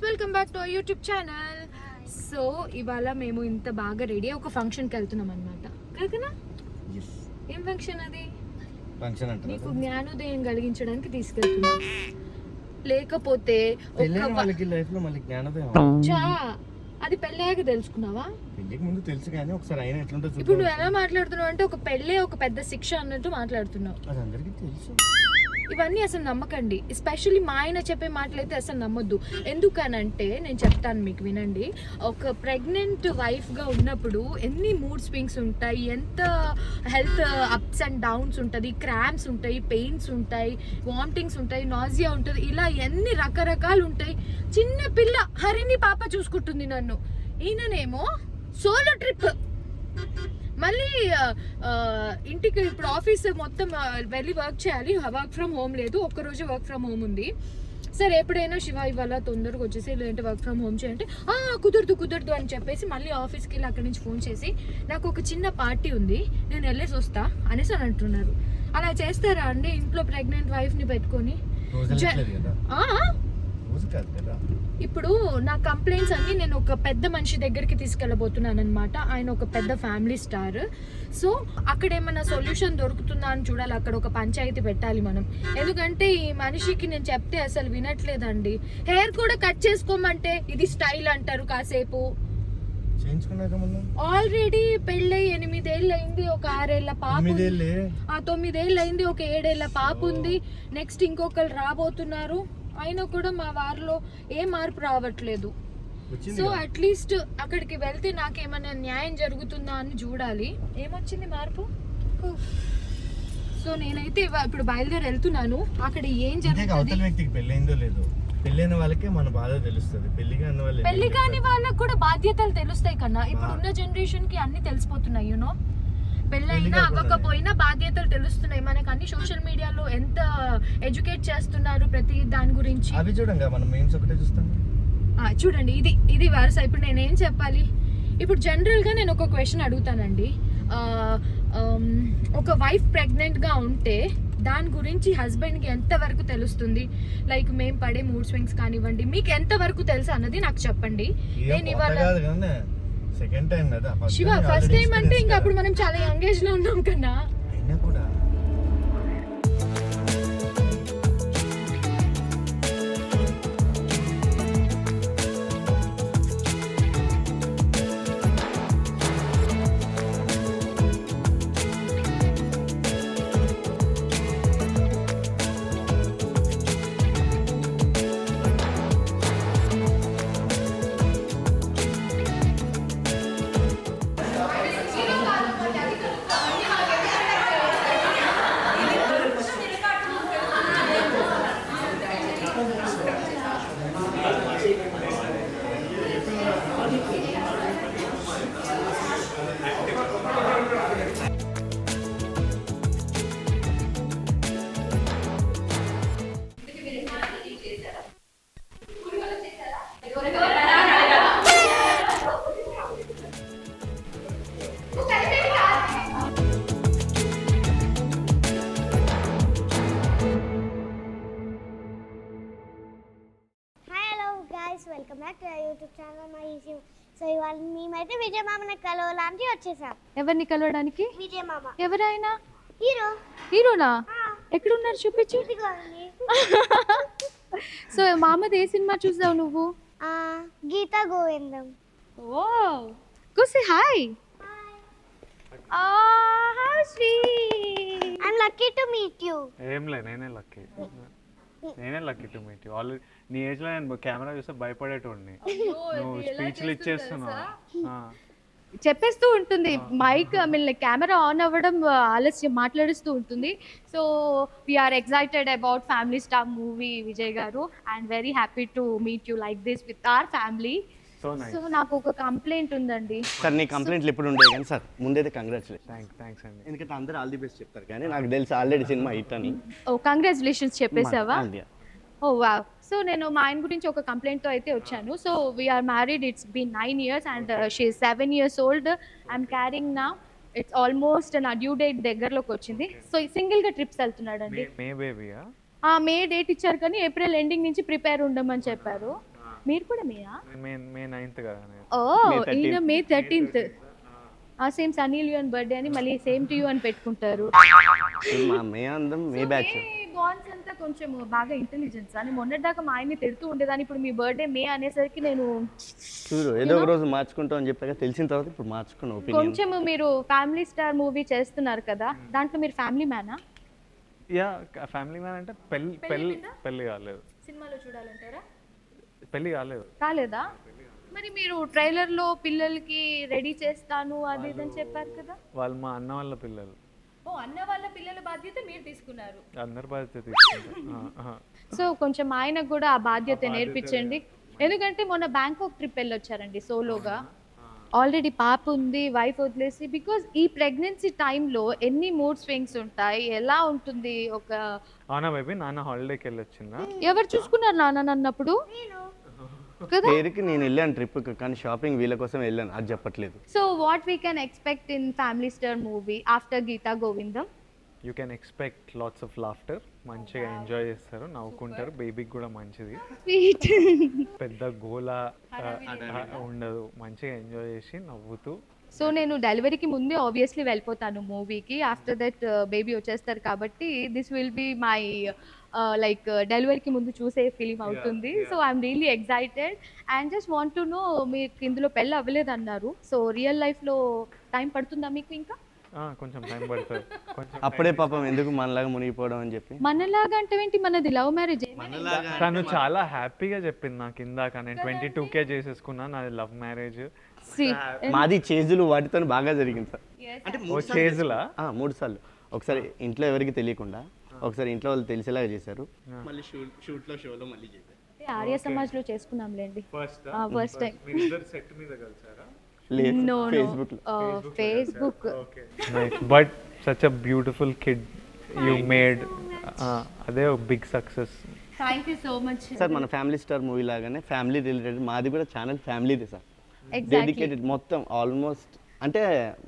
Welcome back to YouTube channel. So ఇవాళ మేము ఇంత బాగా రెడీ ఒక ఫంక్షన్కి వెళ్తున్నాం అనమాట. కరెక్టేనా? ఏం ఫంక్షన్ అది? ఫంక్షన్ అంటే నీకు జ్ఞానోదయం కలిగించడానికి తీసుకెళ్తున్నా. లేకపోతే అది పెళ్ళయ్యాక తెలుసుకున్నావా? పెళ్ళికి ముందు తెలుసు కానీ ఒకసారి అయినా ఎట్లుంటుంది. ఇప్పుడు నువ్వు ఎలా మాట్లాడుతున్నావు అంటే ఒక పెళ్ళే ఒక పెద్ద శిక్ష అన్నట్టు మాట్లాడుతున్నావు. అది అందరికీ తెలుసు. ఇవన్నీ అసలు నమ్మకండి. ఎస్పెషల్లీ మా ఆయన చెప్పే మాటలైతే అసలు నమ్మొద్దు. ఎందుకనంటే నేను చెప్తాను మీకు, వినండి. ఒక ప్రెగ్నెంట్ వైఫ్గా ఉన్నప్పుడు ఎన్ని మూడ్ స్వింగ్స్ ఉంటాయి, ఎంత హెల్త్ అప్స్ అండ్ డౌన్స్ ఉంటుంది, క్రాంప్స్ ఉంటాయి, పెయిన్స్ ఉంటాయి, వామిటింగ్స్ ఉంటాయి, నాజియా ఉంటుంది, ఇలా ఎన్ని రకరకాలు ఉంటాయి. చిన్న పిల్ల హరిని పాప చూసుకుంటుంది నన్ను, ఈయననేమో సోలో ట్రిప్. మళ్ళీ ఇంటికి ఇప్పుడు ఆఫీస్ మొత్తం వెళ్ళి వర్క్ చేయాలి, వర్క్ ఫ్రమ్ హోమ్ లేదు, ఒక్కరోజు వర్క్ ఫ్రమ్ హోమ్ ఉంది. సరే ఎప్పుడైనా శివ ఇవాళ తొందరగా వచ్చేసి లేదంటే వర్క్ ఫ్రమ్ హోమ్ చేయంటే కుదరదు అని చెప్పేసి మళ్ళీ ఆఫీస్కి వెళ్ళి అక్కడి నుంచి ఫోన్ చేసి నాకు ఒక చిన్న పార్టీ ఉంది నేను వెళ్ళేసి వస్తా అనేసి అని అంటున్నారు. అలా చేస్తారా అండి ఇంట్లో ప్రెగ్నెంట్ వైఫ్ని పెట్టుకొని? ఇప్పుడు నా కంప్లైంట్స్ అన్ని నేను ఒక పెద్ద మనిషి దగ్గరికి తీసుకెళ్ళబోతున్నాను అనమాట. ఆయన ఒక పెద్ద ఫ్యామిలీ స్టార్. సో అక్కడ ఏమైనా సొల్యూషన్ దొరుకుతుందా అని చూడాలి. అక్కడ ఒక పంచాయతీ పెట్టాలి మనం. ఎందుకంటే ఈ మనిషికి నేను చెప్తే అసలు వినట్లేదండి. హెయిర్ కూడా కట్ చేసుకోమంటే ఇది స్టైల్ అంటారు. కాసేపు ఆల్రెడీ పెళ్ళై 8 ఏళ్ళు అయింది, ఒక 6 ఏళ్ల పాప, 9 ఏళ్ళు అయింది, ఒక 7 ఏళ్ల పాప ఉంది. నెక్స్ట్ ఇంకొకరు రాబోతున్నారు. అయినా కూడా మా వారిలో ఏ మార్పు రావట్లేదు. సో అట్లీస్ట్ అక్కడికి వెళ్తే నాకేమైనా న్యాయం జరుగుతుందా అని చూడాలి. ఏమొచ్చింది మార్పు? సో నేనైతే ఇప్పుడు బయలుదేరి వెళ్తున్నాను. అక్కడ ఏం జరుగుతుంది, వ్యక్తికి పెళ్ళైందో లేదో, పెళ్ళైన వాళ్ళకే మన బాధ తెలుస్తుంది. పెళ్లి కాని వాళ్ళకి కూడా బాధ్యతలు తెలుస్తాయి కన్నా. ఇప్పుడు ఉన్న జనరేషన్ కి అన్ని తెలిసిపోతున్నాయి. యూనో, పెళ్ళైనా అవ్వకపోయినా బాధ్యతలు తెలుస్తున్నాయి మనకు. అన్ని సోషల్ మీడియాలో ఎంత ఎడ్యుకేట్ చేస్తున్నారు ప్రతి దాని గురించి. అవి చూడండి, మనం మెయిన్స్ ఒకటే చూస్తాం. చూడండి, ఇది వరుస. ఇప్పుడు నేనేం చెప్పాలి? ఇప్పుడు జనరల్గా నేను ఒక క్వశ్చన్ అడుగుతానండి. ఒక వైఫ్ ప్రెగ్నెంట్గా ఉంటే దాని గురించి హస్బెండ్కి ఎంతవరకు తెలుస్తుంది? లైక్ మేము పడే మూడ్ స్వింగ్స్ కానివ్వండి, మీకు ఎంతవరకు తెలుసు అన్నది నాకు చెప్పండి. నేను ఇవాళ సెకండ్ టైం కదా శివ, ఫస్ట్ టైం అంటే ఇంకా అప్పుడు మనం చాలా యంగ్ ఏజ్ లో ఉన్నాం కన్నా. అయినా కూడా welcome back to YouTube channel my easy. So ఇవాళ మేమైతే విజయ మామని కలవడానికి వచ్చేసాం. ఎవరిని కలవడానికి? విజయ మామ. ఎవరైనా? హీరోనా? ఎక్కడున్నారు చూపించు. సో మామది ఏ సినిమా చూసావు నువ్వు? Geetha Govindam. Oh go say hi. How sweet. I am lucky to meet you. ఏంలే, నేనే lucky to meet you. Already నీ ఏజ్ లో నేను కెమెరా చూస్తే భయపడేటోడిని. నువ్వు స్పీచ్లు ఇచ్చేస్తున్నావు. చెప్పేస్తూ ఉంటుంది మైక్, కెమెరా ఆన్ అవ్వడం ఆలస్యం మాట్లాడుస్తూ ఉంటుంది. So we are excited about family star movie Vijay garu and very happy to meet you like this with our family. So నాకు ఒక కంప్లైంట్ ఉందండి సార్. నీ కంప్లైంట్లు ఎప్పుడు ఉండేవి కానీ సార్, ముందైతే కంగ్రాచులేషన్. థ్యాంక్స్ అండి. ఎందుకంటే అందరూ ఆల్ ది బెస్ట్ చెప్తారు కానీ నాకు తెలుసు ఆల్రెడీ సినిమా హిట్ అని. ఓ కంగ్రాచులేషన్స్ చెప్పేసావా? Oh wow. సో నేను మా ఆయన గురించి ఒక కంప్లైంట్తో అయితే వచ్చాను. So we are married, it's been 9 years and she is 7 years old. I'm carrying now. It's almost నా డ్యూ డేట్ దగ్గరలోకి వచ్చింది. సో సింగిల్గా ట్రిప్స్ వెళ్తున్నాడండి. మే బేబీయా? మే డేట్ ఇచ్చారు కానీ ఏప్రిల్ ఎండింగ్ నుంచి ప్రిపేర్ ఉండమని చెప్పారు. మీరు కూడా మేయా? మే 9th కదా నేను. ఓ ఈయన May 13th. Same Sunny Leone birthday అని మళ్ళీ సేమ్ టు యూ అని పెట్టుకుంటారు. మా మే అందం మే బ్యాచ్. బాండ్స్ అంతా కొంచెం బాగా ఇంటెలిజెన్స్ అని మొన్నటిదాకా మా ఆయన్ని తిడుతూ ఉండేదాన్ని. ఇప్పుడు మీ బర్త్డే మే అనేసరికి నేను చూడు ఏదో ఒక రోజు మార్చుకుంటాం అని చెప్పాక తెలిసిన తర్వాత ఇప్పుడు మార్చుకున్న ఒపీనియన్. కొంచెం మీరు ఫ్యామిలీ స్టార్ మూవీ చేస్తున్నారు కదా, దాంట్లో మీరు ఫ్యామిలీ మ్యానా? యా, ఫ్యామిలీ మ్యాన్ అంటే పెళ్ళి కాలేదు. సినిమాలో చూడాలంటారా? పెళ్ళి కాలేదు. కాలేదా? మరి మీరు ట్రైలర్ లో పిల్లలకి రెడీ చేస్తాను అది ఇదని చెప్పారు కదా. వాళ్ళు మా అన్న వాళ్ళ పిల్లలు. ఓ అన్న వాళ్ళ పిల్లల బాధ్యత మీరు తీసుకున్నారు. అందరి బాధ్యత తీసుకుంటారు. సో కొంచెం ఆయనకు కూడా ఆ బాధ్యత నేర్పించండి. ఎందుకంటే మొన్న బ్యాంకాక్ ట్రిప్ వెళ్ళొచ్చారండి సోలోగా. ఆల్రెడీ పాప ఉంది, వైఫ్ వదిలేసి. బికాజ్ ఈ ప్రెగ్నెన్సీ టైంలో ఎన్ని మూడ్ స్వింగ్స్ ఉంటాయి, ఎలా ఉంటుంది ఒక. అవునా బేబీ, నాన్న హాలిడేకి వెళ్ళొచ్చిందా? ఎవరు చూసుకున్నారు నాన్న అన్నప్పుడు కదా? పేరుకి నేను వెళ్ళాను ట్రిప్కి, కానీ షాపింగ్ వీళ్ళ కోసం వెళ్ళాను, అది చెప్పట్లేదు. So what we can expect in family star movie after Geetha Govindam? You can expect lots of laughter. మంచిగా ఎంజాయ్ చేస్తారు, నవ్వుకుంటారు. బేబీకి కూడా మంచిది, స్వీట్. పెద్ద గోలా ఉండదు. మంచిగా ఎంజాయ్ చేసి నవ్వుతూ. సో నేను డెలివరీకి ముందే ఆబ్వియస్లీ వెళ్ళిపోతాను మూవీకి. ఆఫ్టర్ దట్ బేబీ వచ్చేస్తారు కాబట్టి this will be my like డెలివరీకి ముందు చూసే ఫిలిం అవుతుంది. So I'm really excited and just want to know, మీకు ఇందులో పెళ్ళి అవ్వలేదు అన్నారు. సో రియల్ లైఫ్లో టైం పడుతుందా మీకు? ఇంకా కొంచెం టైం పడుతుంది. కొంచెం అప్పుడే పాపం ఎందుకు మనలాగా మునిగిపోవడం అని చెప్పి. మనలాగా అంటే ఏంటి, మనది లవ్ మ్యారేజ్. తను చాలా హ్యాపీగా చెప్పింది నాకు ఇందాక. నేను 22K చేసేసుకున్నా, నాది లవ్ మ్యారేజ్. మాది చేజులు వాటితో బాగా జరిగింది సార్. అంటే ఓ చేజులా? 3 సార్లు. ఒకసారి ఇంట్లో ఎవరికి తెలియకుండా, ఒకసారి ఇంట్లో వాళ్ళు తెలిసేలాగా చేశారు, మళ్ళీ షూట్లో షోలో మళ్ళీ చేశారు. ఆర్య సమాజ్ లో చేసుకున్నాంలేండి ఫస్ట్ టైం. సెట్ మీద కలిసారా? No, ఫేస్బుక్ లో. Facebook. But such a beautiful kid you made. అదే ఒక big success. Thank you so much. Sir మన ఫ్యామిలీ స్టార్ మూవీ లాగానే ఫ్యామిలీ రిలేటెడ్ మాది కూడా ఛానల్ ఫ్యామిలీదే సార్. Exactly. డెడికేటెడ్ మొత్తం ఆల్మోస్ట్. అంటే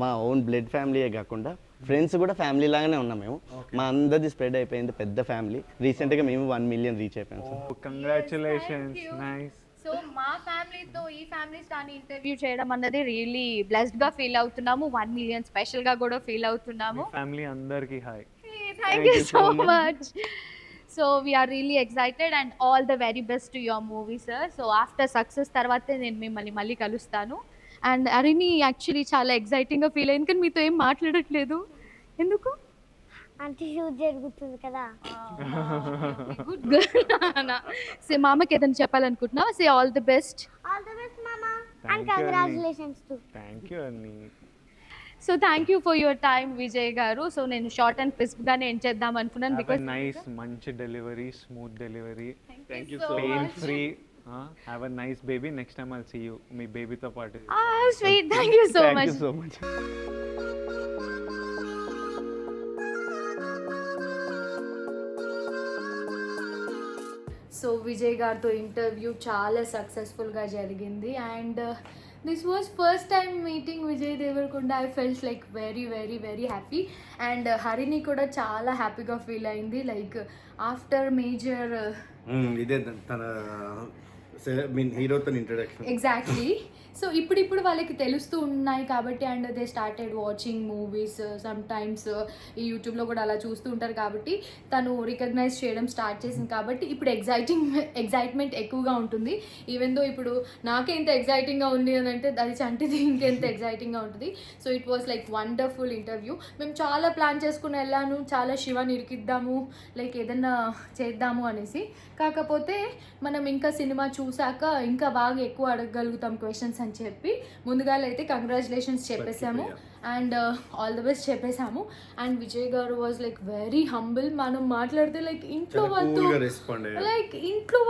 మా ఓన్ బ్లడ్ ఫ్యామిలీయే కాకుండా ఫ్రెండ్స్ కూడా ఫ్యామిలీ లాగానే ఉన్నాం మేము. మా అందరిది స్ప్రెడ్ అయిపోయింది, పెద్ద ఫ్యామిలీ. రీసెంట్గా మేము 1 million రీచ్ అయిపోయాం సార్. కంగ్రాచులేషన్స్. నైస్. సో మా ఫ్యామిలీతో ఈ ఫ్యామిలీ స్టార్ ఇంటర్వ్యూ చేయడం అన్నది రియల్లీ బ్లెస్డ్ గా ఫీల్ అవుతున్నాము. 1 million స్పెషల్ గా కూడా ఫీల్ అవుతున్నాము. ఫ్యామిలీ అందరికి hi. Thank you so much. So we are really excited and all the very best to your movie, sir. So after success తర్వాతే నేను మిమ్మల్ని మళ్ళీ కలుస్తాను. అండ్ అరిని యాక్చువల్లీ చాలా ఎక్సైటింగ్గా ఫీల్ అయింది, కానీ మీతో ఏం మాట్లాడట్లేదు ఎందుకు? అంటే షూట్ జరుగుతుంది కదా. Good girl. సే మామకి ఏదైనా చెప్పాలనుకుంటున్నావా? Say all the best. All the best మామా Thank and you, congratulations to. Thank you అన్ని. So thank you for your time Vijay garu. So నేను షార్ట్ అండ్ క్రిస్ప్గానే ఎండ్ చేద్దాం అనుకున్నాను. బికాస్ నైస్, మంచి delivery, smooth delivery, thank you so pain much. Free. Have a nice baby. Next time I'll see you మీ బేబీతో పాటు. Sweet. Thank you so thank much. You so much. So Vijay గారితో interview చాలా సక్సెస్ఫుల్గా జరిగింది and this was first time meeting Vijay Devarakonda. I felt like very very very happy and హరిని కూడా చాలా హ్యాపీగా ఫీల్ అయింది. లైక్ ఆఫ్టర్ మేజర్ ఇదే తన హీరోతో ఇంట్రడక్షన్. ఎగ్జాక్ట్లీ. సో ఇప్పుడు వాళ్ళకి తెలుస్తూ ఉన్నాయి కాబట్టి and they started watching movies some times ఈ యూట్యూబ్లో కూడా అలా చూస్తూ ఉంటారు కాబట్టి తను రికగ్నైజ్ చేయడం స్టార్ట్ చేసింది కాబట్టి ఇప్పుడు ఎగ్జైట్మెంట్ ఎక్కువగా ఉంటుంది. ఈవెన్ దో ఇప్పుడు నాకే ఇంత ఎగ్జైటింగ్గా ఉంది అని అంటే అది చంటిది ఇంకెంత ఎగ్జైటింగ్గా ఉంటుంది. So it was like wonderful interview. మేము చాలా ప్లాన్ చేసుకుని వెళ్ళాను, చాలా శివాని ఇరికిద్దాము, లైక్ ఏదన్నా చేద్దాము అనేసి. కాకపోతే మనం ఇంకా సినిమా చూసాక ఇంకా బాగా ఎక్కువ అడగగలుగుతాం క్వశ్చన్స్ అని చెప్పి ముందుగా అయితే కంగ్రాచులేషన్స్ చెప్పేసాము అండ్ ఆల్ ద బెస్ట్ చెప్పేసాము. And Vijay garu was like very humble. మనం మాట్లాడితే లైక్ ఇంట్లో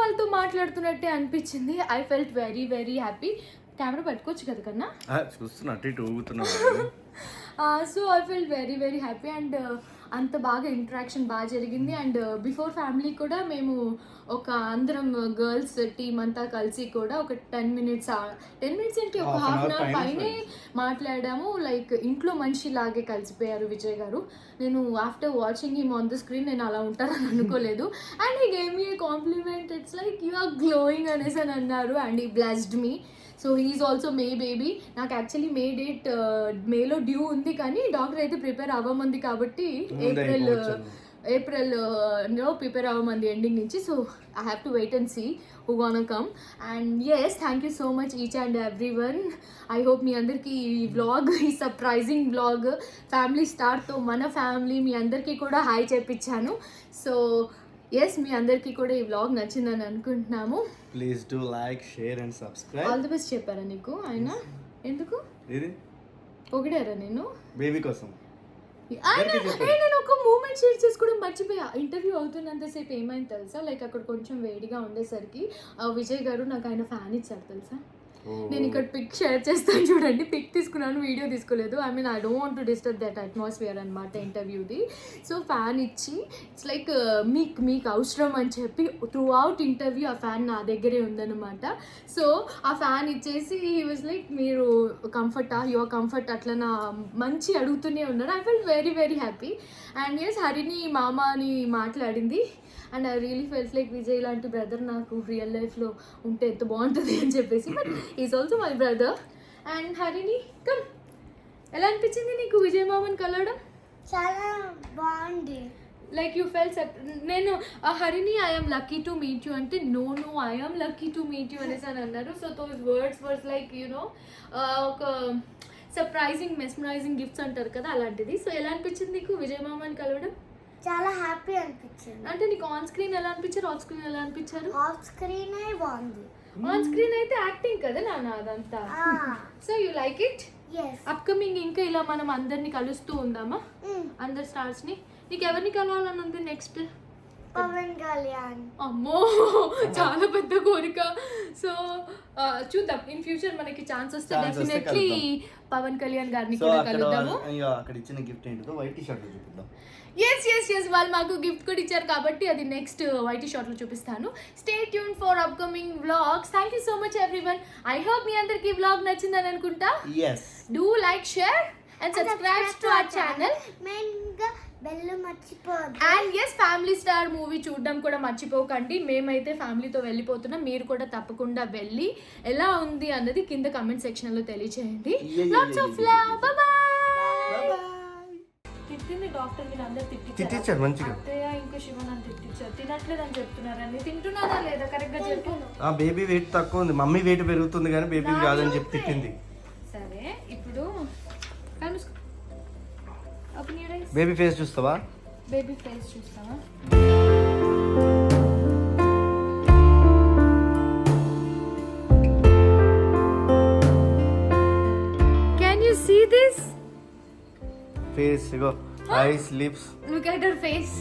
వాళ్ళతో మాట్లాడుతున్నట్టే అనిపించింది. I felt very very happy. Camera పట్టుకోవచ్చు కదా కన్నా? చూస్తున్నా అటు ఇటు ఊగుతున్నా. So I felt very very happy and అంత బాగా ఇంటరాక్షన్ బాగా జరిగింది. అండ్ బిఫోర్ ఫ్యామిలీ కూడా మేము ఒక అందరం గర్ల్స్ టీమ్ అంతా కలిసి కూడా ఒక 10 minutes ఏంటి ఒక హాఫ్ అన్ అవర్ పైనే మాట్లాడాము. లైక్ ఇంట్లో మనిషి లాగే కలిసిపోయారు విజయ్ గారు. నేను after watching him on the screen నేను అలా ఉంటారని అనుకోలేదు. And he gave me a compliment, it's like you are glowing అనేసి అని అన్నారు. And he blessed me. So he's also May baby. నాకు యాక్చువల్లీ మే డేట్ మేలో డ్యూ ఉంది, కానీ డాక్టర్ అయితే ప్రిపేర్ అవ్వమంది కాబట్టి ఏప్రిల్లో ప్రిపేర్ అవ్వమంది ఎండింగ్ నుంచి. So I have to wait and see who gonna come. And yes, thank you so much each and every one. I hope మీ అందరికీ ఈ వ్లాగ్, ఈ సర్ప్రైజింగ్ వ్లాగ్ ఫ్యామిలీ స్టార్తో మన ఫ్యామిలీ మీ అందరికీ కూడా హాయ్ చెప్పించాను. సో ఎస్, మీ అందరికీ కూడా ఈ వ్లాగ్ నచ్చిందని అనుకుంటున్నాము. Please do like, share and subscribe. All the best చెప్పారా నీకు ఆయన? ఎందుకు ఇది పొగిడారా నేను? బేబీ కోసం. నేను ఒక మూమెంట్ షేర్ చేసుకోవడం మర్చిపోయా. ఇంటర్వ్యూ అవుతున్నంతసేపు ఏమైంది తెలుసా, లైక్ అక్కడ కొంచెం వేడిగా ఉండేసరికి విజయ్ గారు నాకు ఆయన ఫ్యాన్ ఇచ్చారు తెలుసా. నేను ఇక్కడ పిక్ షేర్ చేస్తాను చూడండి. పిక్ తీసుకున్నాను, వీడియో తీసుకోలేదు. I mean I don't want to disturb that atmosphere అనమాట ఇంటర్వ్యూది. సో ఫ్యాన్ ఇచ్చి ఇట్స్ లైక్ మీకు అవసరం అని చెప్పి త్రూ అవుట్ ఇంటర్వ్యూ ఆ ఫ్యాన్ నా దగ్గరే ఉందన్నమాట. సో ఆ ఫ్యాన్ ఇచ్చేసి హీ వాజ్ లైక్ మీరు కంఫర్టా, యువర్ కంఫర్ట్ అట్లా నా మంచి అడుగుతూనే ఉన్నారు. I felt very very happy. And yes, హరిని మామ అని మాట్లాడింది. And I really felt like Vijay లాంటి బ్రదర్ నాకు రియల్ లైఫ్లో ఉంటే ఎంత బాగుంటుంది అని చెప్పేసి. But is also my brother. And హరిని కమ్, ఎలా అనిపించింది నీకు విజయ్ మామని కలవడం? చాలా బాగుంది. లైక్ యూ ఫెల్ నేను హరిని I'm lucky to meet you అంటే no I'm lucky to meet you అనేసి అని అన్నారు. So those words were like you know ఒక సర్ప్రైజింగ్ మెస్మరైజింగ్ గిఫ్ట్స్ అంటారు కదా, అలాంటిది. సో ఎలా అనిపించింది నీకు విజయ్ మామని కలవడం? చాలా హ్యాపీ అనిపించింది. అంటే నీకు ఆన్ స్క్రీన్ ఎలా అనిపించారు, ఆఫ్ స్క్రీన్ ఎలా అనిపించారు? ఆఫ్ స్క్రీనే బాగుంది. ఆన్ స్క్రీన్ అయితే యాక్టింగ్ కదా నాన్న అదంతా. So you like it? Upcoming ఇంకా ఇలా మనం అందరిని కలుస్తూ ఉందామా, అందరు స్టార్స్ ని? నీకు ఎవరిని కలవాలని ఉంది నెక్స్ట్? పవన్ కళ్యాణ్. అమ్మో, చాలా పెద్ద కోరిక. సో చూద్దాం, ఇన్ ఫ్యూచర్ మనకి ఛాన్స్ వస్తే డెఫినెట్లీ పవన్ కళ్యాణ్ గారిని కూడా కలుద్దాము. అక్కడ ఇచ్చిన గిఫ్ట్ ఏంటో వైట్ టీ-షర్ట్ చూపిద్దాం. ఎస్ వాళ్ళు మాకు గిఫ్ట్ కూడా ఇచ్చారు కాబట్టి అది నెక్స్ట్ వైటీ షార్ట్లో చూపిస్తాను. Stay tune for upcoming vlogs. Thank you so much everyone. I hope మీ అందరికి ఈ వ్లాగ్ నచ్చిందని అనుకుంటా. Do like, share and subscribe to our channel. మెయిన్గా బెల్ మర్చిపోవద్దు. And yes, family star movie చూడడం కూడా మర్చిపోకండి. మేమైతే ఫ్యామిలీతో వెళ్ళిపోతున్నాం. మీరు కూడా తప్పకుండా వెళ్ళి ఎలా ఉంది అన్నది కింద కమెంట్ సెక్షన్లో తెలియచేయండి. Lots of love. By by. తిట్టింది డాక్టర్, మీరు అందరు తిట్టించారు మంచిగా. అత్తయ్య ఇంకా శివన్ తిట్టించారు. తినట్లేదని చెప్తున్నారని. తింటున్నారా లేదా కరెక్ట్ గా చెప్పు. ఆ బేబీ వెయిట్ తక్కువ ఉంది, మమ్మీ వెయిట్ పెరుగుతుంది కానీ బేబీ కాదని చెప్పి తిట్టింది. సరే ఇప్పుడు బేబీ ఫేస్ చూస్తావా? బేబీ ఫేస్ చూస్తావా? Can you see this? Face, go. Eyes, lips. Look at her face.